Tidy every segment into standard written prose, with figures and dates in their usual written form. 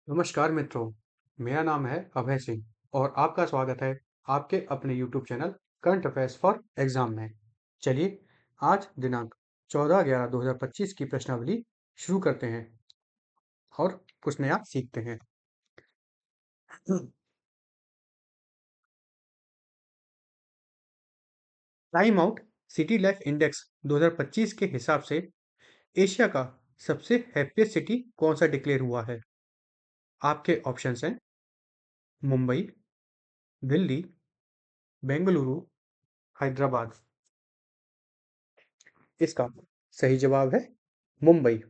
नमस्कार मित्रों, मेरा नाम है अभय सिंह और आपका स्वागत है आपके अपने YouTube channel current affairs for exam में। चलिए आज दिनांक 14/11/2025 की प्रश्नावली शुरू करते हैं और कुछ नया सीखते हैं। Time out city life index 2025 के हिसाब से एशिया का सबसे हैप्पीएस्ट सिटी कौन सा डिक्लेयर हुआ है? आपके ऑप्शंस हैं मुंबई, दिल्ली, बेंगलुरु, हैदराबाद। इसका सही जवाब है मुंबई।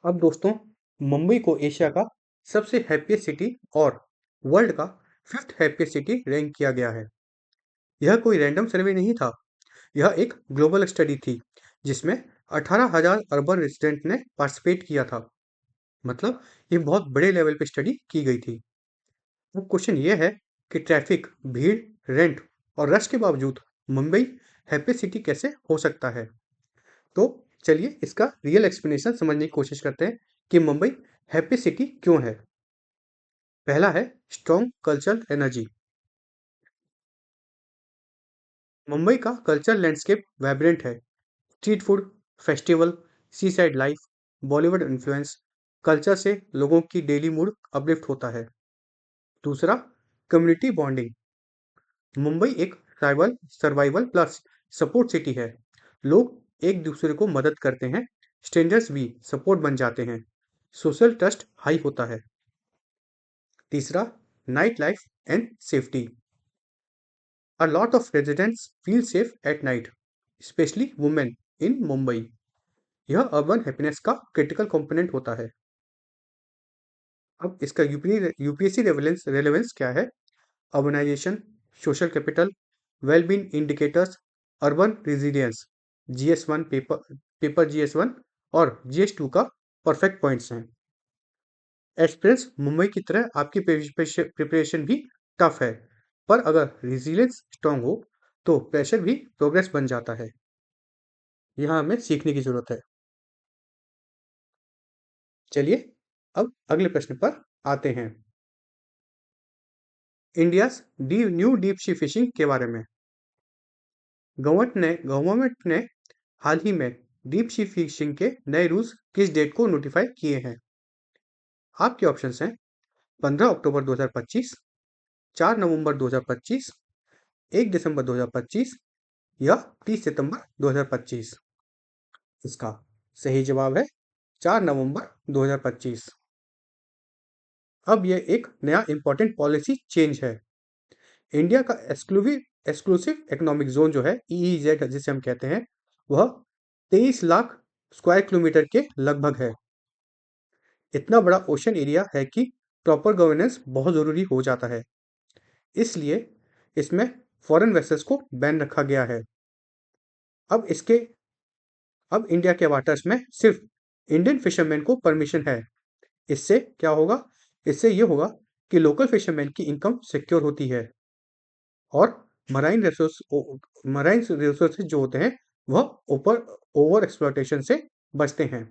अब दोस्तों, मुंबई को एशिया का सबसे हैप्पीएस्ट सिटी और वर्ल्ड का 5th हैप्पीएस्ट सिटी रैंक किया गया है। यह कोई रैंडम सर्वे नहीं था, यह एक ग्लोबल स्टडी थी जिसमें 18,000 अर्बन रेजिडेंट ने पार्टिसिपेट किया था। मतलब ये बहुत बड़े लेवल पे स्टडी की गई थी। अब क्वेश्चन ये है कि ट्रैफिक, भीड़, रेंट और रश के बावजूद मुंबई हैप्पीएस्ट सिटी कैसे हो सकता है? तो चलिए इसका रियल एक्सप्लेनेशन समझने की कोशिश करते हैं कि मुंबई हैप्पी सिटी क्यों है। पहला है स्ट्रॉन्ग कल्चरल एनर्जी। मुंबई का कल्चरल लैंडस्केप वाइब्रेंट है। Street food, festival, sea side life, Bollywood influence, culture से लोगों की डेली मूड अपलिफ्ट होता है। दूसरा, कम्युनिटी बॉन्डिंग। मुंबई एक tribal survival plus support city है। लोग एक दूसरे को मदद करते हैं, स्ट्रेंजर्स भी सपोर्ट बन जाते हैं, सोशल ट्रस्ट हाई होता है। तीसरा, night life and safety. A lot of residents feel safe at night, especially women in Mumbai. यह अर्बन हैप्पीनेस का क्रिटिकल कंपोनेंट होता है। अब इसका यूपीएससी रेलेवेंस क्या है? Urbanisation, social capital, wellbeing indicators, urban resilience, GS1 paper GS1 और GS2 का परफेक्ट पॉइंट्स हैं। एक्सपीरियंस मुंबई की तरह आपकी प्रिपरेशन भी टफ है, पर अगर रेजिलियंस स्ट्रांग हो तो प्रेशर भी प्रोग्रेस बन जाता है। यहाँ हमें सीखने की जरूरत है। चलिए अब अगले प्रश्न पर आते हैं। India new deep sea fishing के बारे में। गवर्नमेंट ने हाल ही में डीप सी फिशिंग के नए रूल्स किस डेट को नोटिफाई किए हैं? आपके ऑप्शंस हैं 15 अक्टूबर 2025, 4 नवंबर 2025, 1 दिसंबर 2025 या 30 सितंबर 2025। इसका सही जवाब है 4 नवंबर 2025। अब यह एक नया इंपॉर्टेंट पॉलिसी चेंज है। इंडिया का एक्सक्लूसिव इकोनॉमिक जोन जो है EEZ जिसे हम कहते हैं, वह 23 लाख स्क्वायर किलोमीटर के लगभग है। इतना बड़ा ओशन एरिया है कि प्रॉपर गवर्नेंस बहुत ज़रूरी हो जाता है। इसलिए इसमें फॉरेन वेसल्स को बैन रखा गया है। अब इंडिया के वाटर्स में सिर्फ इंडियन फिशरमैन को परमिशन है। इससे क्या होगा? इससे ये होगा कि लोकल फिशरमैन की इनकम सिक्योर होती है और मराइन रिसोर्सेज जो होते हैं वह ओवर एक्सप्लॉयटेशन से बचते हैं।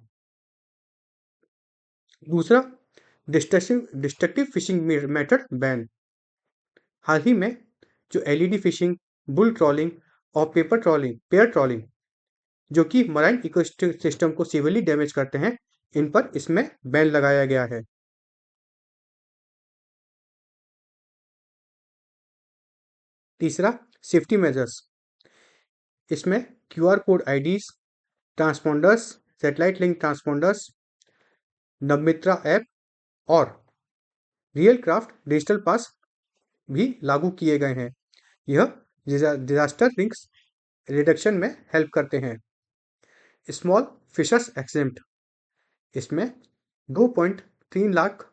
दूसरा, डिस्ट्रक्टिव फिशिंग मेथड बैन। हाल ही में जो LED फिशिंग, बुल ट्रॉलिंग और पेयर ट्रॉलिंग जो कि मराइन इकोसिस्टम को सीवियरली डैमेज करते हैं, इन पर इसमें बैन लगाया गया है। तीसरा, सेफ्टी मेजर्स। इसमें QR code IDs, transponders, satellite link transponders, Navmitra app और रियल क्राफ्ट डिजिटल पास भी लागू किए गए हैं। यह डिजास्टर रिस्क रिडक्शन में हेल्प करते हैं। Small fishers exempt. इसमें 2.3 lakh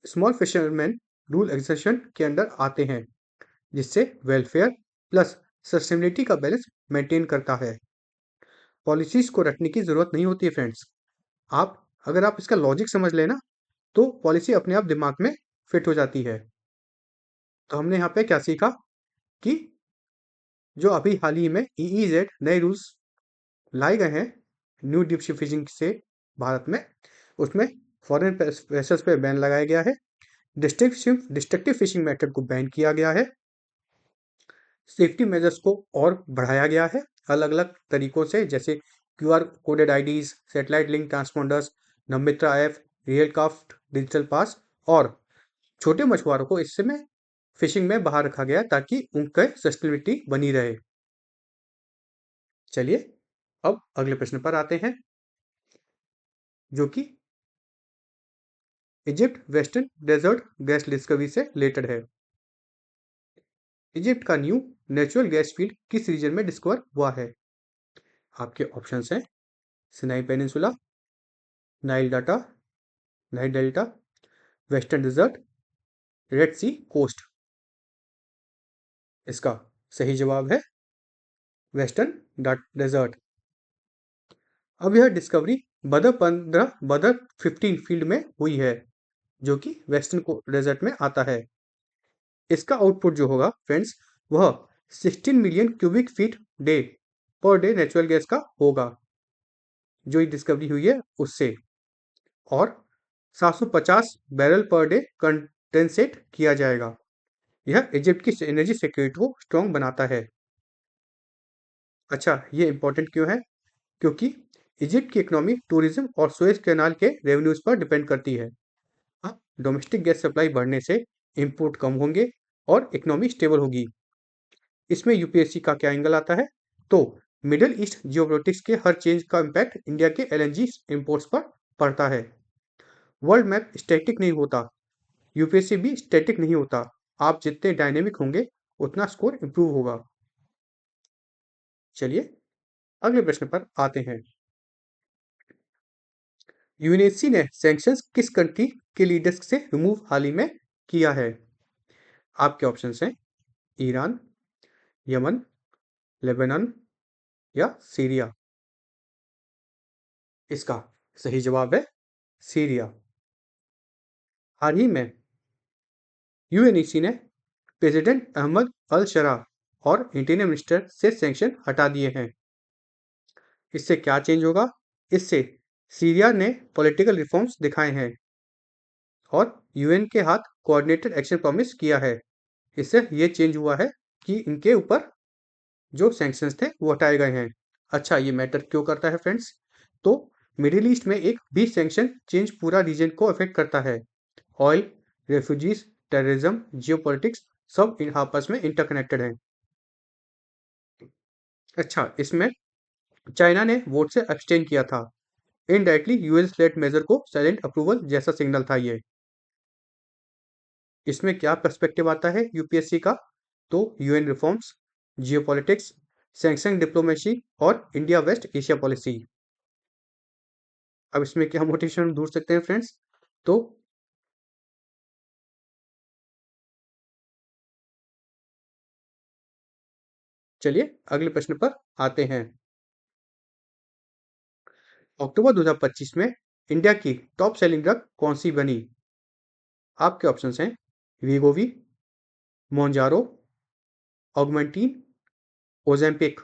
small fisherman rule exemption के अंडर आते हैं, जिससे वेलफेयर प्लस सस्टेनेबिलिटी का बैलेंस मेंटेन करता है। पॉलिसीज को रटने की जरूरत नहीं होती है फ्रेंड्स। अगर आप इसका लॉजिक समझ लेना तो पॉलिसी अपने आप दिमाग में फिट हो जाती है। तो हमने यहाँ पे क्या सीखा कि जो अभी हाल ही में EEZ नए रूल्स लाए गए हैं न्यू डीप सी फिशिंग से भारत में, उसमें फॉरेन वेसल्स पे बैन लगाया गया है। डिस्ट्रक्टिव फिशिंग मेथड को बैन किया गया है। सेफ्टी मेजर्स को और बढ़ाया गया है अलग अलग तरीकों से, जैसे QR coded IDs, satellite link transponders, Namitra app, real craft digital pass, और छोटे मछुआरों को इससे में फिशिंग में बाहर रखा गया ताकि उनके सस्टेनेबिलिटी बनी रहे। चलिए अब अगले प्रश्न पर आते हैं, जो कि Egypt western desert gas discovery से रिलेटेड है। इजिप्ट का न्यू नेचुरल गैस फील्ड किस रीजन में डिस्कवर हुआ है? आपके ऑप्शंस हैं Sinai peninsula, Nile data, Nile delta, western desert, red sea coast. इसका सही जवाब है वेस्टर्न डेजर्ट। अब यह डिस्कवरी बदर 15 फील्ड में हुई है, जो कि वेस्टर्न डेजर्ट में आता है। इसका आउटपुट जो होगा फ्रेंड्स, वह 16 million cubic feet day per day natural gas का होगा, जो ये डिस्कवरी हुई है उससे, और 750 बैरल पर डे कंडेंसेट किया जाएगा। यह इजिप्ट की एनर्जी सिक्योरिटी को स्ट्रॉन्ग बनाता है। अच्छा, ये इंपॉर्टेंट क्यों है? क्योंकि इजिप्ट की इकोनॉमी टूरिज्म और सुएज कैनाल के रेवेन्यूज पर डिपेंड करती है। अब डोमेस्टिक गैस सप्लाई बढ़ने से इंपोर्ट कम होंगे और इकोनॉमी स्टेबल होगी। इसमें यूपीएससी का क्या एंगल आता है? तो मिडिल ईस्ट जियोपॉलिटिक्स के हर चेंज का इम्पैक्ट इंडिया के एलएनजी इंपोर्ट्स पर पड़ता है। वर्ल्ड मैप स्टैटिक नहीं होता, यूपीएससी भी स्टैटिक नहीं होता। आप जितने डायनेमिक होंगे उतना स्कोर इंप्रूव होगा। चलिए अगले प्रश्न पर आते हैं। यूएनएससी ने सैंक्शंस किस कंट्री के लीडर्स से रिमूव हाल ही में किया है? आपके ऑप्शंस हैं ईरान, यमन, लेबनान या सीरिया। इसका सही जवाब है सीरिया। हाल ही में यूएनईसी ने प्रेसिडेंट अहमद अल शरा और इंटीरियर मिनिस्टर से सैंक्शन हटा दिए हैं। इससे क्या चेंज होगा? इससे सीरिया ने पॉलिटिकल रिफॉर्म्स दिखाए हैं और यूएन के हाथ कोऑर्डिनेटेड एक्शन प्रॉमिस किया है। इससे ये चेंज हुआ है कि इनके ऊपर जो सैंक्शंस थे वो हटाए गए हैं। अच्छा, ये मैटर क्यों करता है फ्रेंड्स? तो मिडिल ईस्ट में एक भी सैंक्शन चेंज पूरा रीजन को अफेक्ट करता है। ऑयल, रेफ्यूजीज, टेररिज्म, जियोपॉलिटिक्स सब आपस में इंटरकनेक्टेड हैं। अच्छा, इसमें चाइना ने वोट से एब्सटेन किया था। इनडायरेक्टली यूएस लेड मेजर को साइलेंट अप्रूवल जैसा सिग्नल था ये। इसमें क्या पर्सपेक्टिव आता है यूपीएससी का? तो UN reforms, geopolitics, sanction diplomacy और इंडिया वेस्ट एशिया पॉलिसी। अब इसमें क्या मोटिवेशन ढूंढ सकते हैं फ्रेंड्स? तो चलिए अगले प्रश्न पर आते हैं। अक्टूबर 2025 में इंडिया की टॉप सेलिंग ड्रग कौन सी बनी? आपके ऑप्शंस हैं वीगोवी, मोंजारो, ऑगमेंटीन, ओजेम्पिक।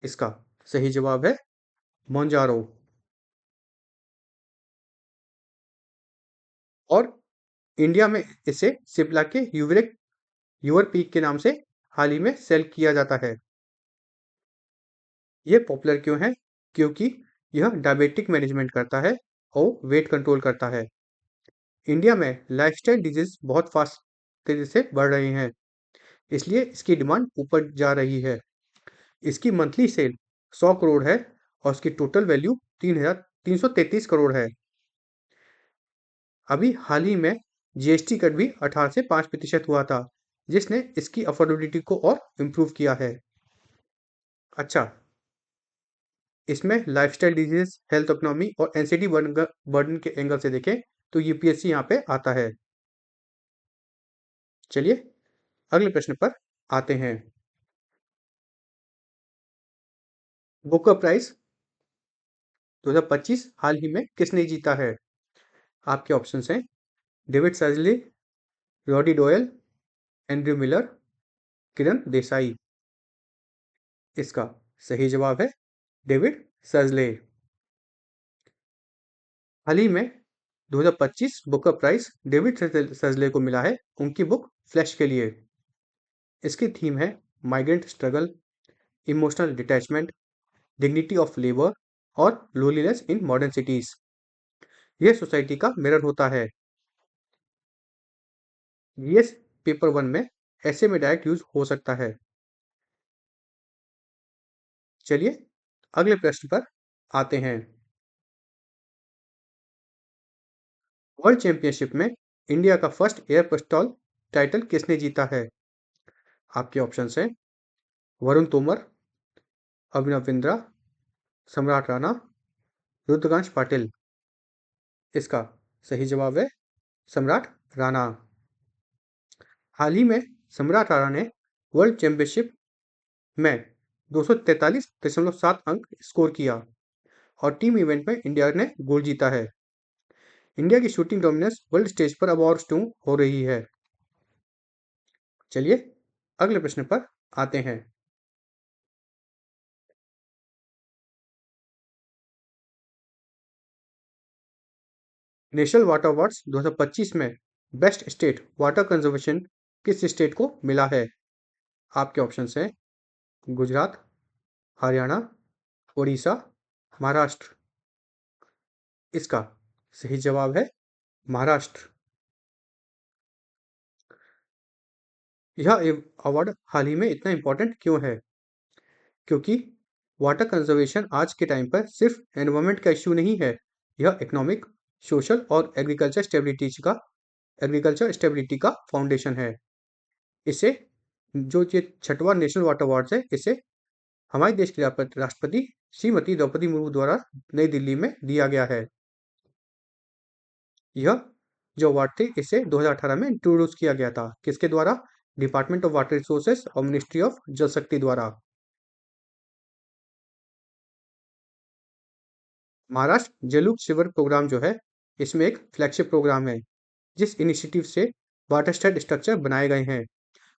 इसका सही जवाब है मोंजारो। और इंडिया में इसे सिप्ला के यूवर पीक के नाम से हाल ही में सेल किया जाता है। ये पॉपुलर क्यों है? क्योंकि यह डायबिटिक मैनेजमेंट करता है और वेट कंट्रोल करता है। इंडिया में लाइफस्टाइल डिजीज बहुत फास्ट तेजी से बढ़ रही हैं, इसलिए इसकी डिमांड ऊपर जा रही है। इसकी मंथली सेल 100 करोड़ है और उसकी टोटल वैल्यू 3,333 करोड़ है। अभी हाल ही में जीएसटी कट भी 18 से 5% हुआ था, जिसने इसकी अफोर्डेबिलिटी को और इम्प्रूव किया है। अच्छा, इसमें लाइफस्टाइल डिजीज, हेल्थ इकोनॉमी और एनसीडी बर्डन के एंगल से देखें तो यूपीएससी यहाँ पे आता है। चलिए अगले प्रश्न पर आते हैं। बुकर प्राइज 2025 हाल ही में किसने जीता है? आपके ऑप्शंस हैं David Szalay, Roddy Doyle, Andrew Miller, Kiran Desai. इसका सही जवाब है डेविड सैजले। हाल ही में 2025 बुकर प्राइज डेविड सजले को मिला है उनकी बुक फ्लैश के लिए। इसकी थीम है migrant struggle, emotional detachment, dignity of labour और लोनलीनेस इन मॉडर्न सिटीज। यह सोसाइटी का मिरर होता है। जीएस पेपर वन में ऐसे में डायरेक्ट यूज हो सकता है। चलिए अगले प्रश्न पर आते हैं। वर्ल्ड चैंपियनशिप में इंडिया का फर्स्ट एयर पिस्तौल टाइटल किसने जीता है? आपके ऑप्शंस हैं वरुण तोमर, अभिनव बिंद्रा, सम्राट राणा, रुद्रकांश पाटिल। इसका सही जवाब है सम्राट राणा। हाल ही में सम्राट राणा ने वर्ल्ड चैंपियनशिप में 243.7 अंक स्कोर किया और टीम इवेंट में इंडिया ने गोल्ड जीता है। इंडिया की शूटिंग डोमिनेंस वर्ल्ड स्टेज पर अब और स्ट्रॉन्ग हो रही है। चलिए अगले प्रश्न पर आते हैं। नेशनल वाटर अवार्ड्स 2025 में बेस्ट स्टेट वाटर कंजर्वेशन किस स्टेट को मिला है? आपके ऑप्शंस हैं गुजरात, हरियाणा, उड़ीसा, महाराष्ट्र। इसका सही जवाब है महाराष्ट्र। यह अवार्ड हाल ही में इतना इंपॉर्टेंट क्यों है? क्योंकि वाटर कंजर्वेशन आज के टाइम पर सिर्फ एनवायरनमेंट का इश्यू नहीं है, यह इकोनॉमिक, सोशल और एग्रीकल्चर स्टेबिलिटी का फाउंडेशन है। इसे जो ये छठवां नेशनल वाटर अवार्ड है, इसे हमारे देश की राष्ट्रपति श्रीमती द्रौपदी मुर्मू द्वारा नई दिल्ली में दिया गया है। यह जो अवार्ड थे इसे 2018 में इंट्रोड्यूस किया गया था। किसके द्वारा? डिपार्टमेंट ऑफ वाटर रिसोर्सेज और मिनिस्ट्री ऑफ जल शक्ति द्वारा। महाराष्ट्र जल शिविर प्रोग्राम जो है, इसमें एक फ्लैगशिप प्रोग्राम है जिस इनिशिएटिव से वाटर स्ट्रक्चर बनाए गए हैं,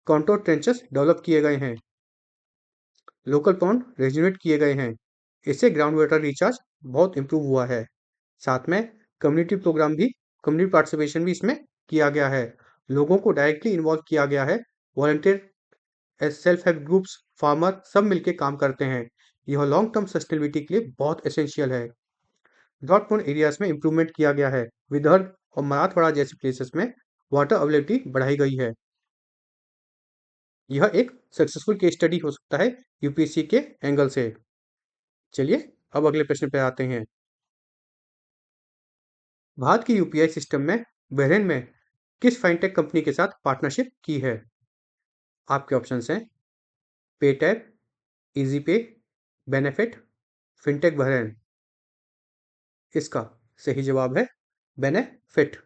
कंट्रोल ट्रेंचेस डेवलप किए गए हैं, लोकल पॉन्ड रेजुनेट किए गए हैं। इससे ग्राउंड वाटर रिचार्ज बहुत इंप्रूव हुआ है। साथ में कम्युनिटी पार्टिसिपेशन भी इसमें किया गया है। लोगों को डायरेक्टली इन्वॉल्व किया गया है। Volunteer, self help groups, farmer सब मिलकर काम करते हैं। यह लॉन्ग टर्म सस्टेनेबिलिटी के लिए बहुत एसेंशियल है। ड्रॉट प्रोन एरियाज में इंप्रूवमेंट किया गया है। विदर्भ और मराठवाड़ा जैसे प्लेसेस में वाटर अवेलेबिलिटी बढ़ाई गई है। यह एक सक्सेसफुल केस स्टडी हो सकता है यूपीएससी के एंगल से। चलिए अब अगले प्रश्न पे आते हैं। भारत की यूपीआई सिस्टम में बहरेन में किस फाइनटेक कंपनी के साथ पार्टनरशिप की है? आपके ऑप्शंस हैं पेटैप, इजीपे, बेनेफिट, फिनटेक बहरेन। इसका सही जवाब है बेनेफिट।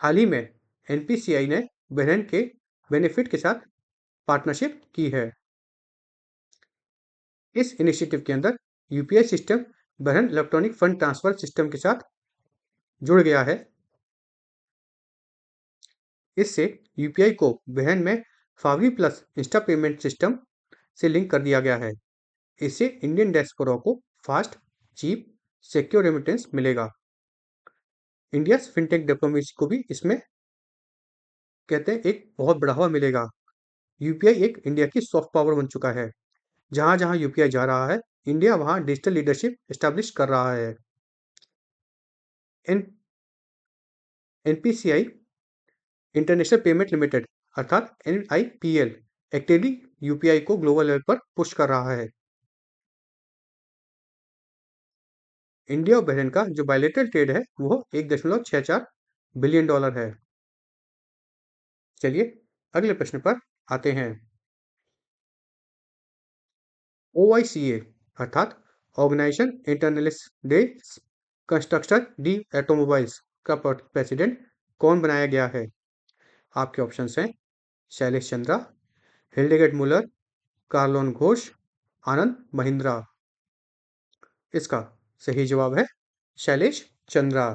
हाल ही में एनपीसीआई ने बहरेन के बेनिफिट के साथ पार्टनरशिप की है। इस इनिशिएटिव के अंदर UPI system Bahrain electronic fund transfer system के साथ जुड़ गया है। इससे यूपीआई को बहरेन में फावरी प्लस इंस्टा पेमेंट सिस्टम से लिंक कर दिया गया है। इससे इंडियन डायस्पोरा को फास्ट, चीप, सिक्योर रेमिटेंस मिलेगा। इंडिया फिनटेक डिप्लोमेसी को भी इसमें कहते हैं एक बहुत बढ़ावा मिलेगा। यूपीआई एक इंडिया की सॉफ्ट पावर बन चुका है। जहां जहां यूपीआई जा रहा है, इंडिया वहां डिजिटल लीडरशिप एस्टैब्लिश कर रहा है। N NPCI international payment limited अर्थात एनआईपीएल एक्टिवली यूपीआई को ग्लोबल लेवल पर पुश कर रहा है। इंडिया और बहरीन का जो बायलेटरल ट्रेड है वो 1.64 बिलियन डॉलर है। चलिए अगले प्रश्न पर आते हैं। OICA अर्थात organisation international construction de automobiles का प्रेसिडेंट कौन बनाया गया है? आपके ऑप्शंस हैं शैलेश चंद्रा, हिल्डेगर्ड मुलर, कार्लोन घोष, आनंद महिंद्रा। इसका सही जवाब है शैलेश चंद्रा।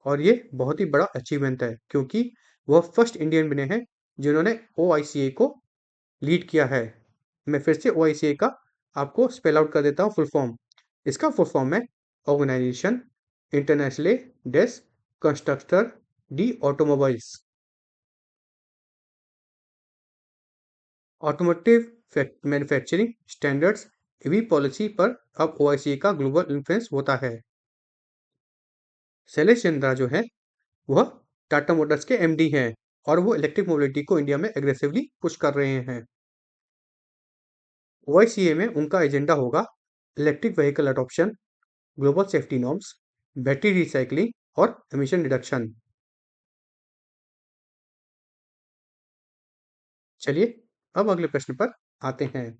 और ये बहुत ही बड़ा अचीवमेंट है क्योंकि वह फर्स्ट इंडियन बने हैं जिन्होंने OICA को लीड किया है। मैं फिर से OICA का आपको स्पेल आउट कर देता हूँ फुल फॉर्म। इसका फुल फॉर्म है organisation international des constructeurs de automobiles. Automotive manufacturing standards EV policy पर अब ओआईसी का ग्लोबल इन्फ्लुएंस होता है। शैलेश चंद्रा जो है वह टाटा मोटर्स के एमडी हैं और वो इलेक्ट्रिक मोबिलिटी को इंडिया में एग्रेसिवली पुश कर रहे हैं। ओआईसीए में उनका एजेंडा होगा electric vehicle adoption, global safety norms, battery recycling और एमिशन रिडक्शन। चलिए अब अगले प्रश्न पर आते हैं।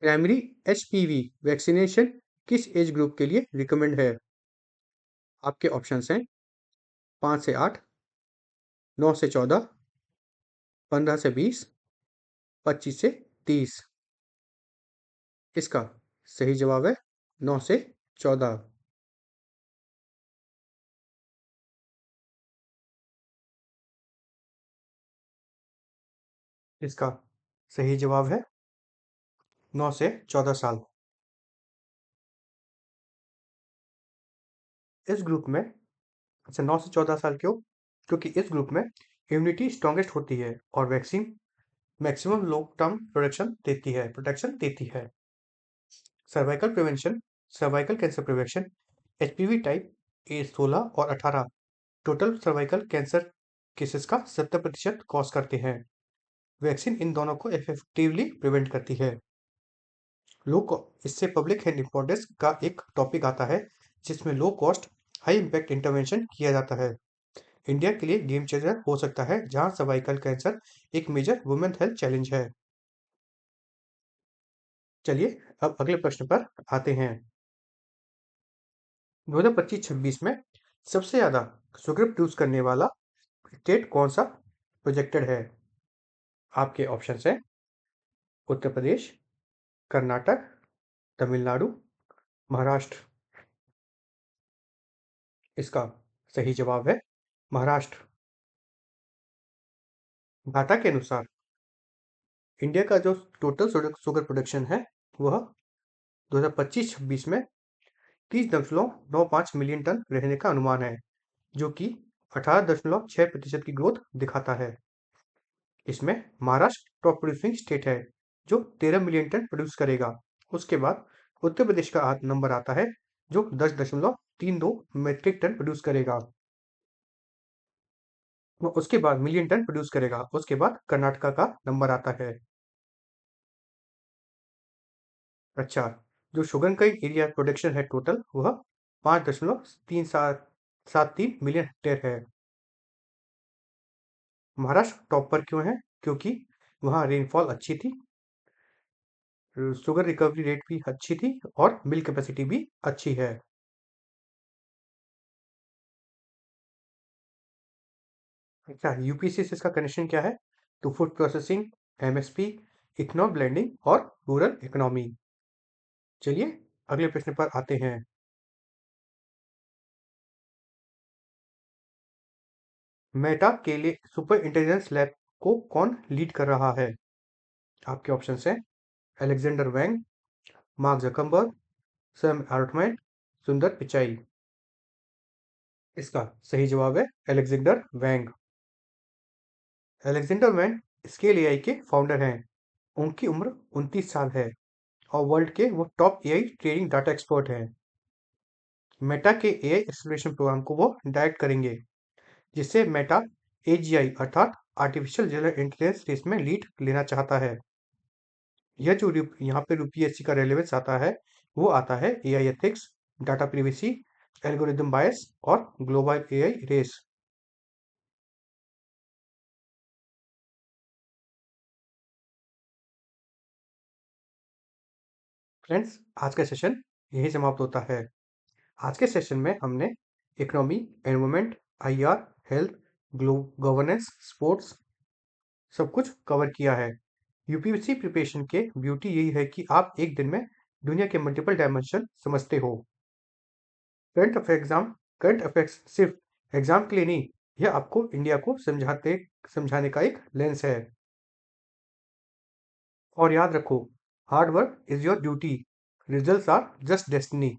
प्राइमरी एचपीवी वैक्सीनेशन किस एज ग्रुप के लिए रिकमेंड है? आपके ऑप्शंस हैं 5 से 8, 9 से 14, 15 से 20, 25 से 30। इसका सही जवाब है 9 से 14। इसका सही जवाब है 9 से 14 साल। इस ग्रुप में अच्छा 9 से 14 साल क्यों? क्योंकि इस ग्रुप में इम्यूनिटी स्ट्रॉन्गेस्ट होती है और vaccine maximum long term protection देती है। Cervical prevention, cervical cancer prevention, HPV type A 16 और 18 टोटल सर्वाइकल कैंसर केसेस का 70% कॉज करते हैं। वैक्सीन इन दोनों को इफेक्टिवली प्रिवेंट करती है। इससे पब्लिक हेल्थ इंपॉर्टेंस का एक टॉपिक आता है जिसमें low cost high impact intervention किया जाता है। इंडिया के लिए गेम चेंजर हो सकता है जहां सर्वाइकल कैंसर एक मेजर वुमेन हेल्थ चैलेंज है। चलिए अब अगले प्रश्न पर आते हैं। 2025-26 में सबसे ज्यादा शुगर प्रोड्यूस करने वाला स्टेट कौन सा प्रोजेक्टेड है? आपके ऑप्शन है उत्तर प्रदेश, कर्नाटक, तमिलनाडु, महाराष्ट्र। इसका सही जवाब है महाराष्ट्र। डाटा के अनुसार इंडिया का जो टोटल शुगर प्रोडक्शन है वह 2025-26 में 30.95 मिलियन टन रहने का अनुमान है, जो कि 18.6% की ग्रोथ दिखाता है। इसमें महाराष्ट्र टॉप प्रोड्यूसिंग स्टेट है जो 13 मिलियन टन प्रोड्यूस करेगा। उसके बाद उत्तर प्रदेश का नंबर आता है जो 10.32 मेट्रिक टन प्रोड्यूस करेगा। उसके बाद मिलियन टन प्रोड्यूस करेगा। उसके बाद कर्नाटका का नंबर आता है। अच्छा, जो शुगर का एरिया प्रोडक्शन है टोटल वह 5.37 मिलियन हेक्टेयर है। महाराष्ट्र टॉप पर क्यों है? क्योंकि वहाँ रेनफॉल अच्छी थी, शुगर रिकवरी रेट भी अच्छी थी और मिल कैपेसिटी भी अच्छी है। अच्छा, यूपीसी से इसका कनेक्शन क्या है? To food processing, MSP, ethanol blending और रूरल इकोनॉमी। चलिए अगले प्रश्न पर आते हैं। मेटा के लिए सुपर इंटेलिजेंस लैब को कौन लीड कर रहा है? आपके ऑप्शन हैं अलेक्जेंडर वैंग, मार्क जकरबर्ग, सैम अल्टमैन, सुंदर पिचाई। इसका सही जवाब है अलेक्जेंडर वैंग। अलेक्जेंडर वैंग स्केल एआई के फाउंडर हैं। उनकी उम्र 29 साल है और वर्ल्ड के वो top AI training data expert हैं। मेटा के एआई एक्सप्लोरेशन प्रोग्राम को वो डायरेक्ट करेंगे, जिससे मेटा एजीआई अर्थात आर्टिफिशियल जनरल इंटेलिजेंस रेस में लीड लेना चाहता है। यह जो यहाँ पे यूपीएससी का रेलेवेंस आता है वो आता है AI ethics, data privacy, algorithm bias और ग्लोबल एआई रेस। फ्रेंड्स, आज का सेशन यही समाप्त होता है। आज के सेशन में हमने economy, environment, IR, health, governance, sports सब कुछ कवर किया है। यूपीएससी प्रिपरेशन के ब्यूटी यही है कि आप एक दिन में दुनिया के मल्टीपल डायमेंशन समझते हो। करंट अफेयर्स सिर्फ एग्जाम के लिए नहीं, यह आपको इंडिया को समझाने का एक लेंस है। और याद रखो, hard work is your duty, results are just destiny.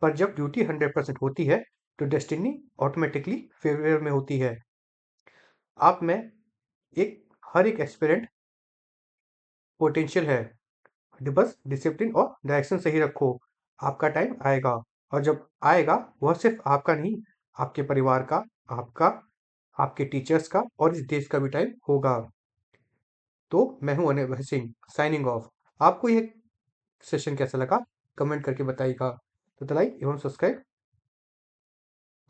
पर जब ड्यूटी 100% होती है तो डेस्टिनी ऑटोमेटिकली फेवर में होती है। आप में एक हर एक एस्पिरेंट पोटेंशियल है, बस डिसिप्लिन और डायरेक्शन सही रखो। आपका टाइम आएगा, और जब आएगा वह सिर्फ आपका नहीं, आपके परिवार का, आपका, आपके टीचर्स का और इस देश का भी टाइम होगा। तो मैं हूं अनय सिंह, साइनिंग ऑफ। आपको ये सेशन कैसा लगा कमेंट करके बताइएगा। तो लाइक एवं सब्सक्राइब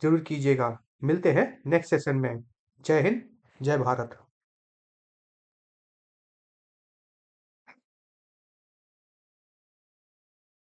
जरूर कीजिएगा। मिलते हैं नेक्स्ट सेशन में। जय हिंद, जय भारत।